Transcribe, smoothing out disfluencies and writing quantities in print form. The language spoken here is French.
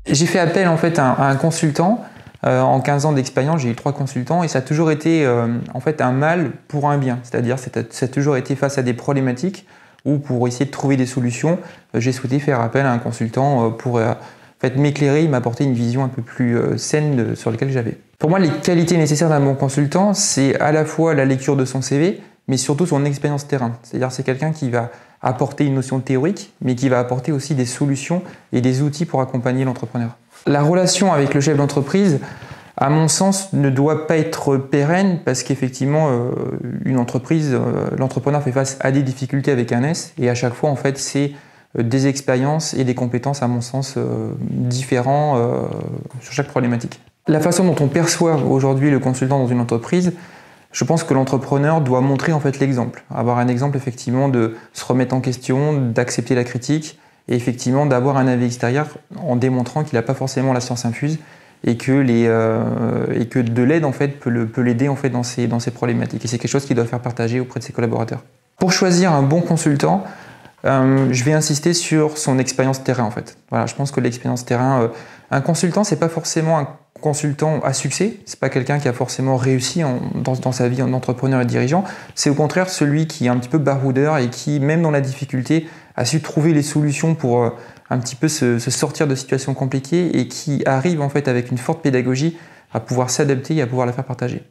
J'ai fait appel en fait à un consultant. En 15 ans d'expérience, j'ai eu 3 consultants et ça a toujours été en fait un mal pour un bien. C'est-à-dire ça a toujours été face à des problématiques ou pour essayer de trouver des solutions, j'ai souhaité faire appel à un consultant pour en fait, m'éclairer et m'apporter une vision un peu plus saine sur laquelle j'avais. Pour moi, les qualités nécessaires d'un bon consultant, c'est à la fois la lecture de son CV, mais surtout son expérience terrain. C'est-à-dire c'est quelqu'un qui va apporter une notion théorique, mais qui va apporter aussi des solutions et des outils pour accompagner l'entrepreneur. La relation avec le chef d'entreprise, à mon sens, ne doit pas être pérenne parce qu'effectivement, une entreprise, l'entrepreneur fait face à des difficultés avec un S et à chaque fois, en fait, c'est des expériences et des compétences, à mon sens, différents sur chaque problématique. La façon dont on perçoit aujourd'hui le consultant dans une entreprise, je pense que l'entrepreneur doit montrer en fait l'exemple, avoir un exemple effectivement de se remettre en question, d'accepter la critique et effectivement d'avoir un avis extérieur en démontrant qu'il n'a pas forcément la science infuse et que, de l'aide en fait peut l'aider en fait dans ses problématiques. Et c'est quelque chose qu'il doit faire partager auprès de ses collaborateurs. Pour choisir un bon consultant, je vais insister sur son expérience terrain en fait. Voilà, je pense que l'expérience terrain, un consultant c'est pas forcément un consultant à succès, c'est pas quelqu'un qui a forcément réussi dans sa vie en entrepreneur et dirigeant, c'est au contraire celui qui est un petit peu baroudeur et qui, même dans la difficulté, a su trouver les solutions pour un petit peu se sortir de situations compliquées et qui arrive en fait avec une forte pédagogie à pouvoir s'adapter et à pouvoir la faire partager.